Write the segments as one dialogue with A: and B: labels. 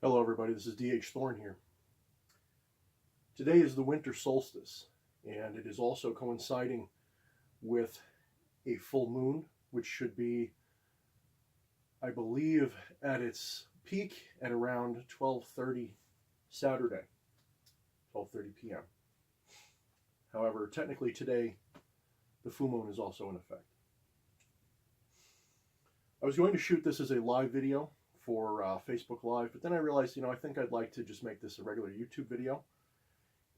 A: Hello everybody, this is D.H. Thorne here. Today is the winter solstice, and it is also coinciding with a full moon, which should be, I believe, at its peak at around 12:30 Saturday, 12:30 p.m. However, technically today, the full moon is also in effect. I was going to shoot this as a live video for Facebook Live, but then I realized, I think I'd like to just make this a regular YouTube video,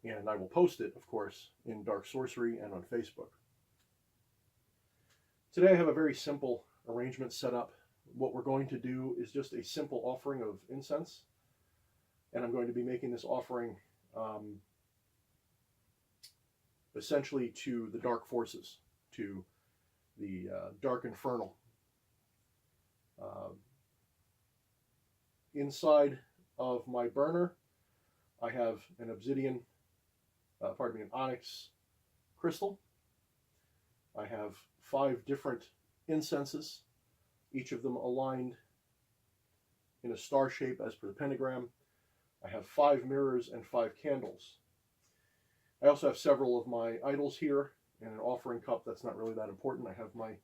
A: and I will post it, of course, in Dark Sorcery and on Facebook. Today I have a very simple arrangement set up. What we're going to do is just a simple offering of incense, and I'm going to be making this offering essentially to the dark forces, to the dark infernal. Inside of my burner, I have an obsidian, an onyx crystal. I have 5 different incenses, each of them aligned in a star shape as per the pentagram. I have 5 mirrors and 5 candles. I also have several of my idols here and an offering cup. That's not really that important. I have my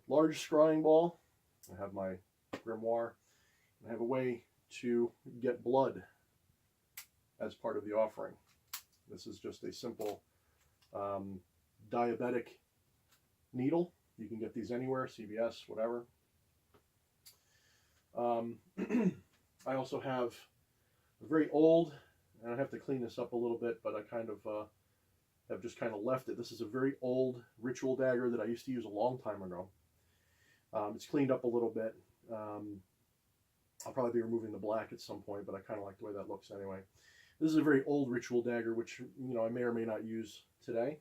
A: large scrying ball. I have my grimoire. I have a way to get blood as part of the offering. This is just a simple diabetic needle. You can get these anywhere, CVS, whatever. I also have a very old, and I have to clean this up a little bit, but I kind of have just kind of left it. This is a very old ritual dagger that I used to use a long time ago. It's cleaned up a little bit. I'll probably be removing the black at some point, but I kind of like the way that looks anyway. This is a very old ritual dagger, which I may or may not use today.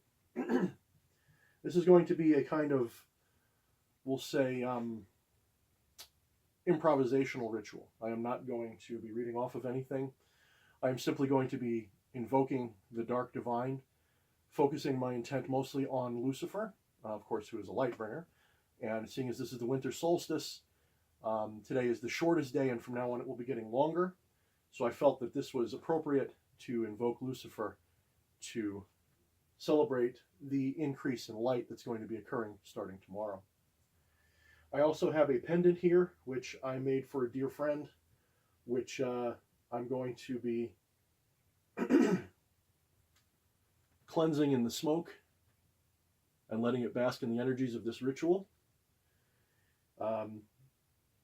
A: This is going to be a kind of, we'll say, improvisational ritual. I am not going to be reading off of anything. I am simply going to be invoking the Dark Divine, focusing my intent mostly on Lucifer, of course, who is a light bringer. And seeing as this is the winter solstice, today is the shortest day, and from now on it will be getting longer. So I felt that this was appropriate to invoke Lucifer to celebrate the increase in light that's going to be occurring starting tomorrow. I also have a pendant here, which I made for a dear friend, which I'm going to be cleansing in the smoke and letting it bask in the energies of this ritual.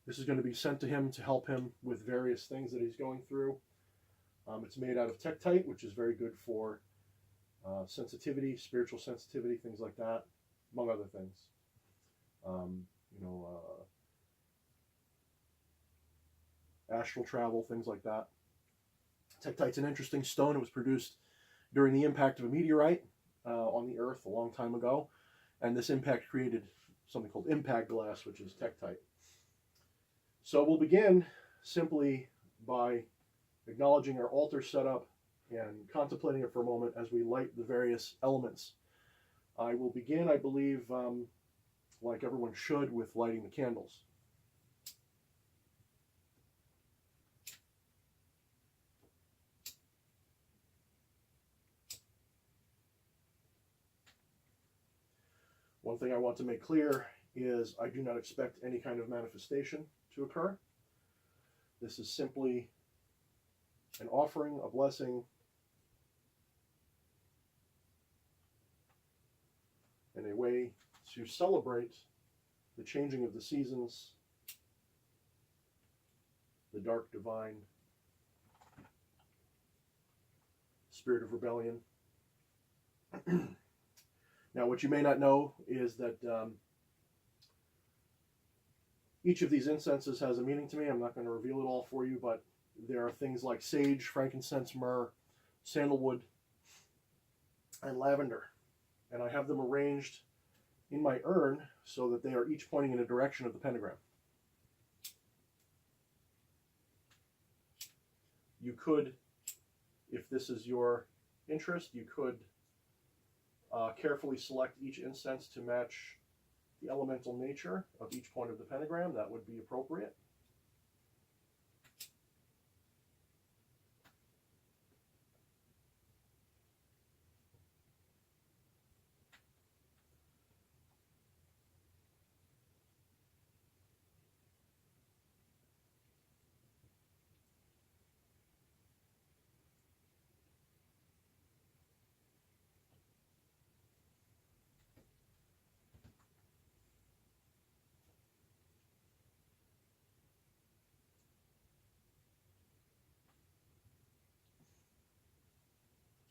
A: This is going to be sent to him to help him with various things that he's going through. It's made out of tektite, which is very good for sensitivity, spiritual sensitivity, things like that, among other things. Astral travel, things like that. Tektite's an interesting stone. It was produced during the impact of a meteorite on the Earth a long time ago, and this impact created something called impact glass, which is tektite. So we'll begin simply by acknowledging our altar setup and contemplating it for a moment as we light the various elements. I will begin, I believe, like everyone should, with lighting the candles. One thing I want to make clear is I do not expect any kind of manifestation to occur. This is simply an offering, a blessing, and a way to celebrate the changing of the seasons, the dark divine, spirit of rebellion. Now, what you may not know is that each of these incenses has a meaning to me. I'm not going to reveal it all for you, but there are things like sage, frankincense, myrrh, sandalwood, and lavender. And I have them arranged in my urn so that they are each pointing in a direction of the pentagram. You could, if this is your interest, you could carefully select each incense to match the elemental nature of each point of the pentagram. That would be appropriate.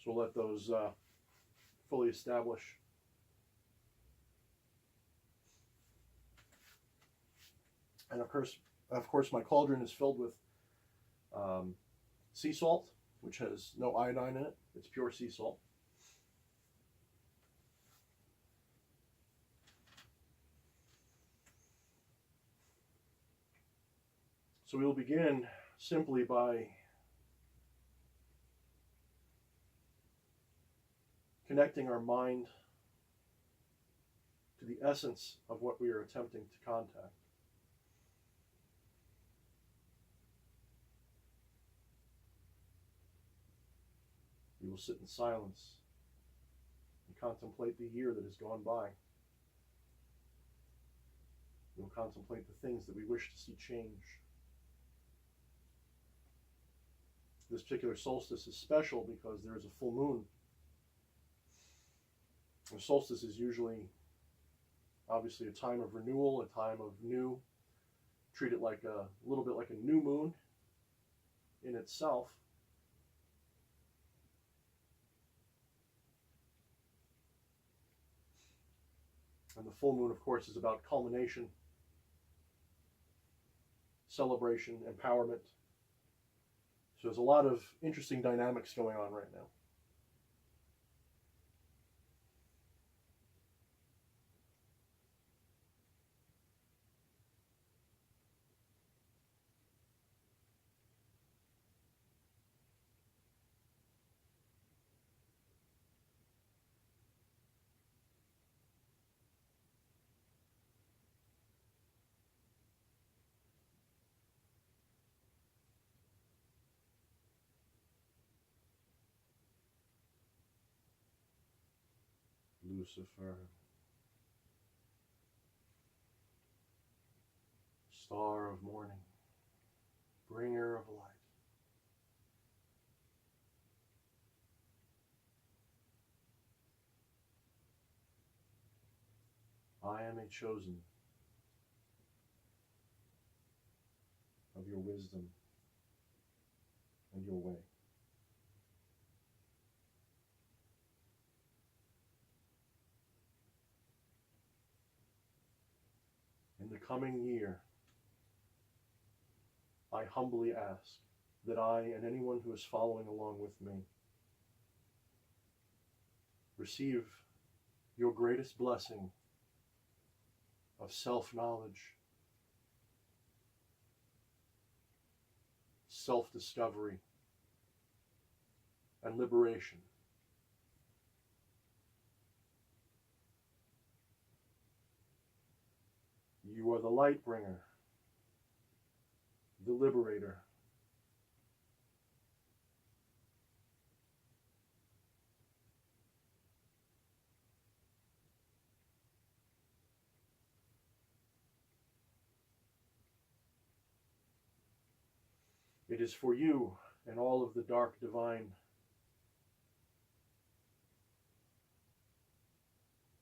A: So we'll let those fully establish. And of course, my cauldron is filled with sea salt, which has no iodine in it. It's pure sea salt. So we will begin simply by connecting our mind to the essence of what we are attempting to contact. We will sit in silence and contemplate the year that has gone by. We will contemplate the things that we wish to see change. This particular solstice is special because there is a full moon. The solstice is usually, obviously, a time of renewal, a time of new. Treat it like a little bit like a new moon in itself. And the full moon, of course, is about culmination, celebration, empowerment. So there's a lot of interesting dynamics going on right now. Lucifer, star of morning, bringer of light. I am a chosen of your wisdom and your way. In the coming year, I humbly ask that I and anyone who is following along with me receive your greatest blessing of self-knowledge, self-discovery, and liberation. You are the light bringer, the liberator. It is for you and all of the dark divine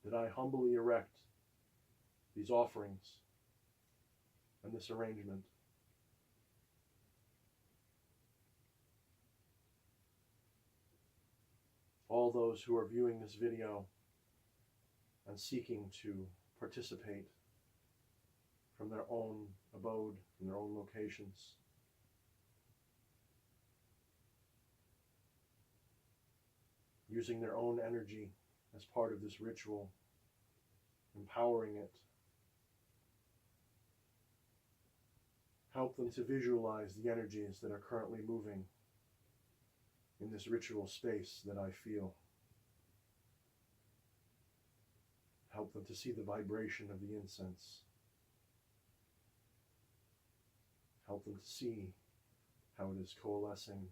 A: that I humbly erect these offerings and this arrangement. All those who are viewing this video and seeking to participate from their own abode, from their own locations. Using their own energy as part of this ritual, empowering it. Help them to visualize the energies that are currently moving in this ritual space that I feel. Help them to see the vibration of the incense. Help them to see how it is coalescing.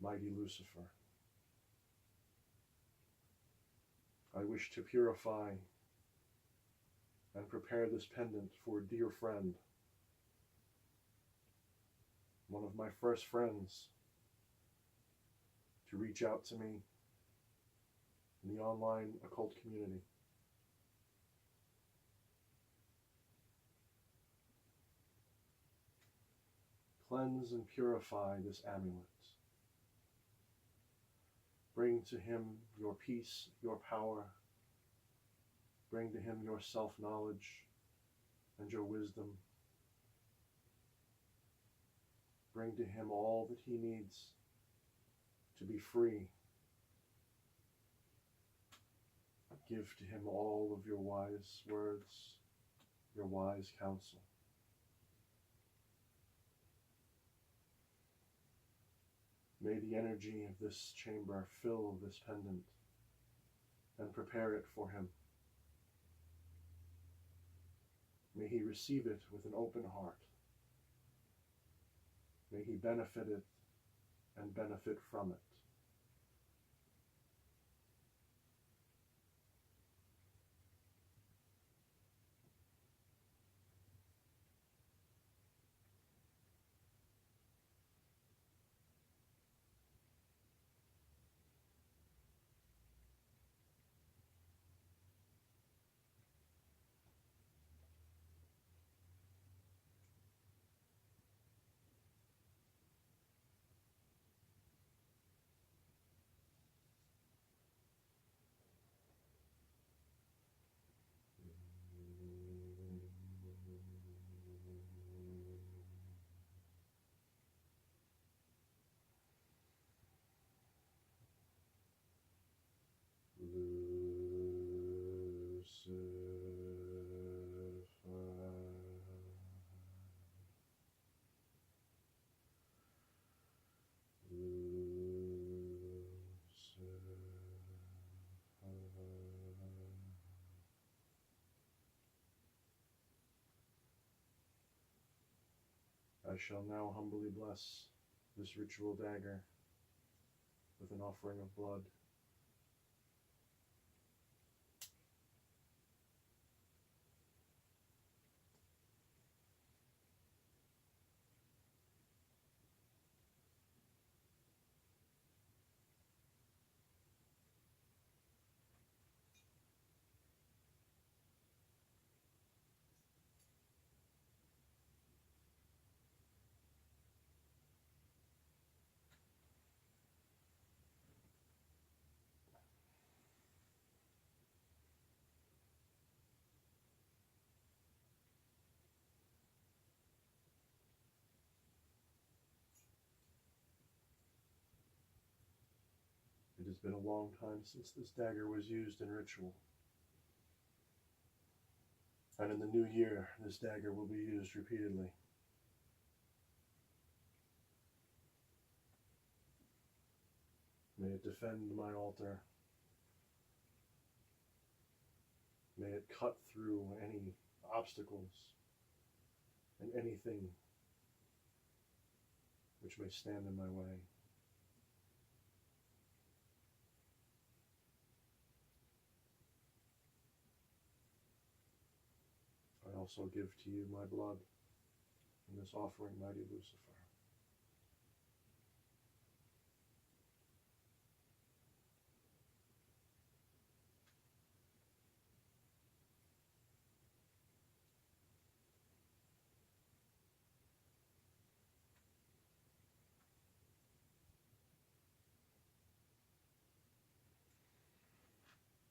A: Mighty Lucifer, I wish to purify and prepare this pendant for a dear friend, one of my first friends to reach out to me in the online occult community. Cleanse and purify this amulet. Bring to him your peace, your power. Bring to him your self-knowledge and your wisdom. Bring to him all that he needs to be free. Give to him all of your wise words, your wise counsel. May the energy of this chamber fill this pendant and prepare it for him. May he receive it with an open heart. May he benefit it and benefit from it. I shall now humbly bless this ritual dagger with an offering of blood. It has been a long time since this dagger was used in ritual. And in the new year, this dagger will be used repeatedly. May it defend my altar. May it cut through any obstacles and anything which may stand in my way. I also give to you my blood in this offering, mighty Lucifer.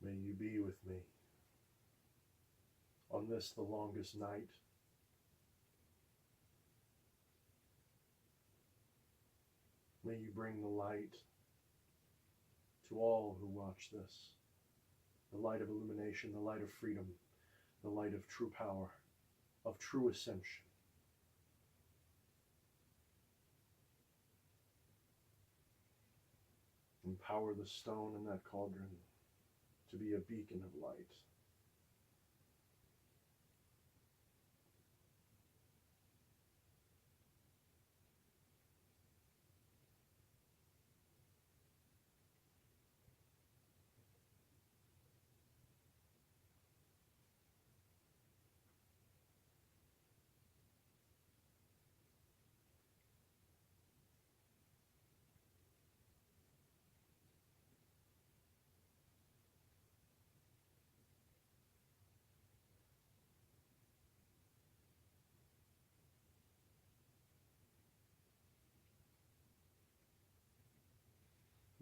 A: May you be with me on this, the longest night. May you bring the light to all who watch this, the light of illumination, the light of freedom, the light of true power, of true ascension. Empower the stone in that cauldron to be a beacon of light.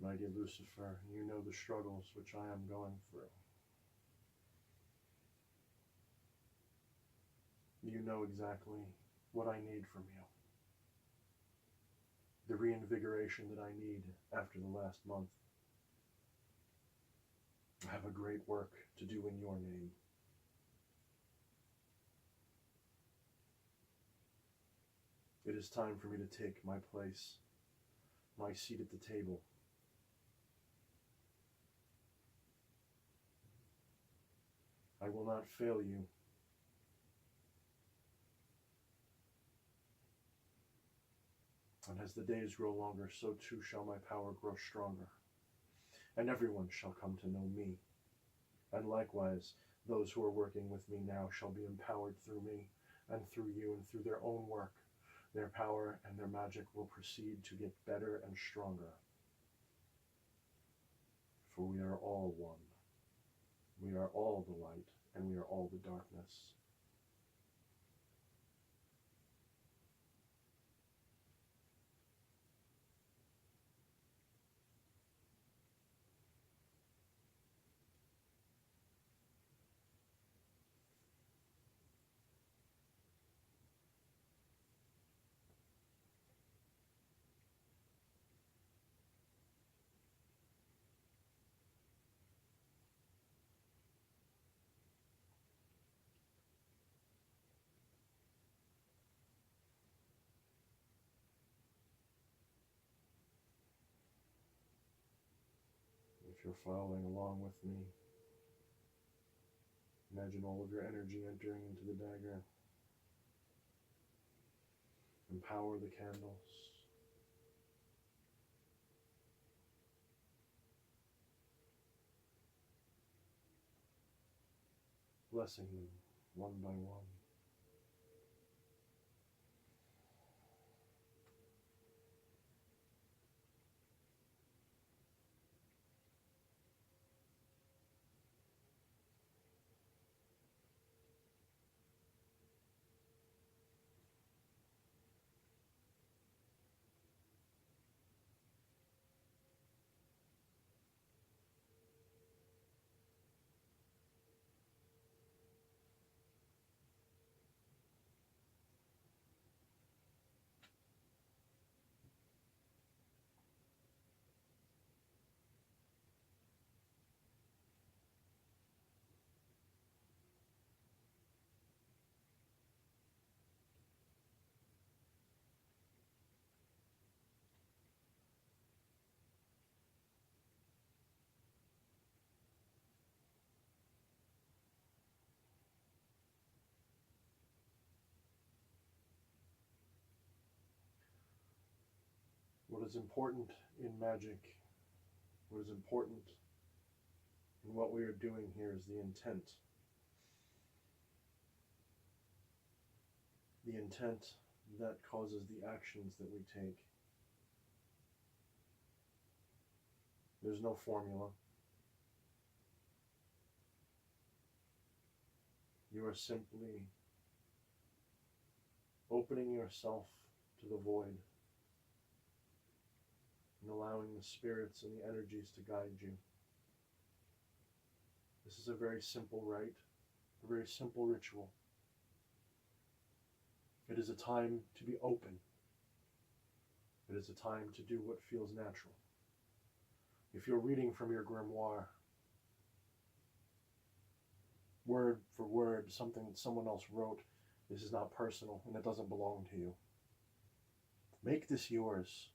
A: Mighty Lucifer, you know the struggles which I am going through. You know exactly what I need from you. The reinvigoration that I need after the last month. I have a great work to do in your name. It is time for me to take my place, my seat at the table. I will not fail you. And as the days grow longer, so too shall my power grow stronger. And everyone shall come to know me. And likewise, those who are working with me now shall be empowered through me, and through you, and through their own work. Their power and their magic will proceed to get better and stronger. For we are all one. We are all the light, and we are all the darkness. If you're following along with me, imagine all of your energy entering into the dagger. Empower the candles. Blessing them one by one. What is important in magic, what is important in what we are doing here is the intent. The intent that causes the actions that we take. There's no formula. You are simply opening yourself to the void and allowing the spirits and the energies to guide you. This is a very simple rite, a very simple ritual. It is a time to be open. It is a time to do what feels natural. If you're reading from your grimoire, word for word, something that someone else wrote, this is not personal and it doesn't belong to you. Make this yours.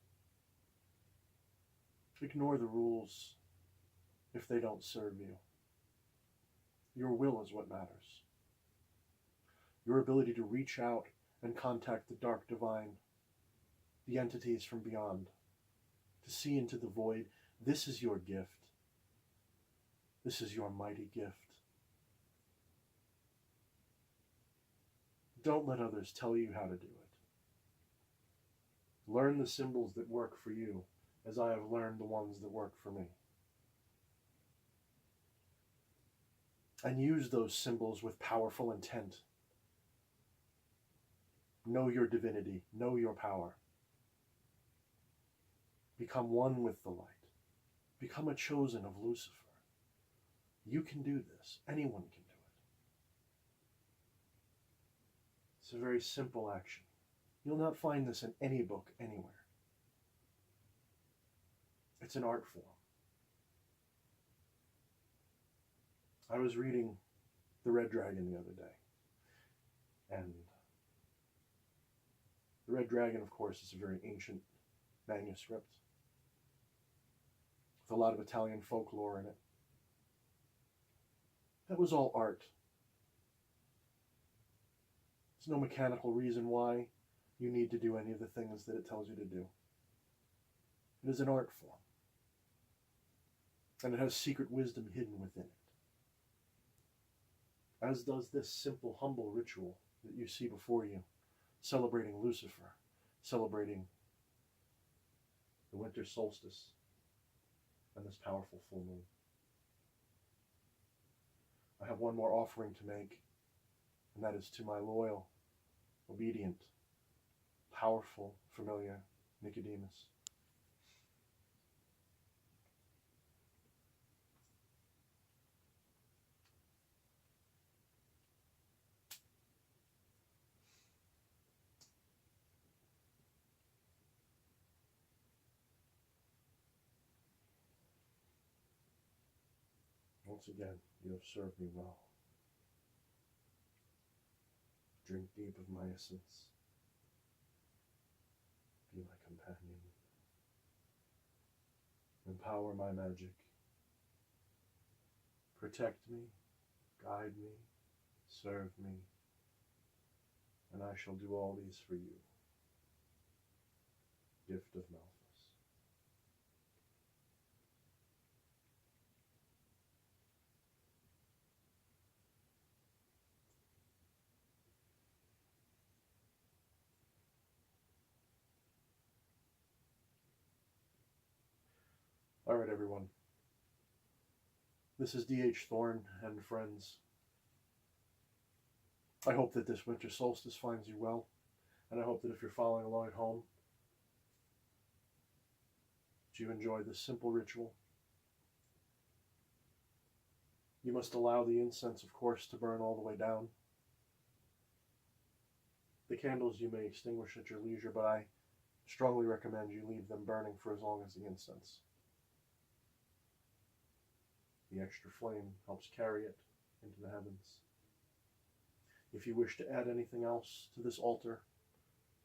A: Ignore the rules if they don't serve you. Your will is what matters. Your ability to reach out and contact the dark divine, the entities from beyond, to see into the void. This is your gift. This is your mighty gift. Don't let others tell you how to do it. Learn the symbols that work for you, as I have learned the ones that work for me. And use those symbols with powerful intent. Know your divinity. Know your power. Become one with the light. Become a chosen of Lucifer. You can do this. Anyone can do it. It's a very simple action. You'll not find this in any book anywhere. It's an art form. I was reading The Red Dragon the other day, and The Red Dragon, of course, is a very ancient manuscript with a lot of Italian folklore in it. That was all art. There's no mechanical reason why you need to do any of the things that it tells you to do. It is an art form. And it has secret wisdom hidden within it. As does this simple, humble ritual that you see before you, celebrating Lucifer, celebrating the winter solstice and this powerful full moon. I have one more offering to make, and that is to my loyal, obedient, powerful, familiar Nicodemus. Once again, you have served me well. Drink deep of my essence. Be my companion. Empower my magic. Protect me, guide me, serve me, and I shall do all these for you. Gift of Malthus. All right, everyone. This is D.H. Thorne and friends. I hope that this winter solstice finds you well, and I hope that if you're following along at home, that you enjoy this simple ritual. You must allow the incense, of course, to burn all the way down. The candles you may extinguish at your leisure, but I strongly recommend you leave them burning for as long as the incense. The extra flame helps carry it into the heavens. If you wish to add anything else to this altar,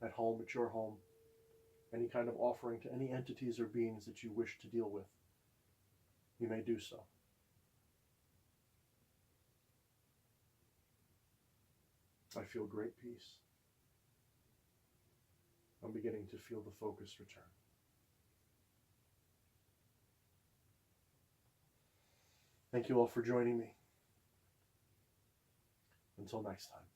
A: at home, at your home, any kind of offering to any entities or beings that you wish to deal with, you may do so. I feel great peace. I'm beginning to feel the focus return. Thank you all for joining me. Until next time.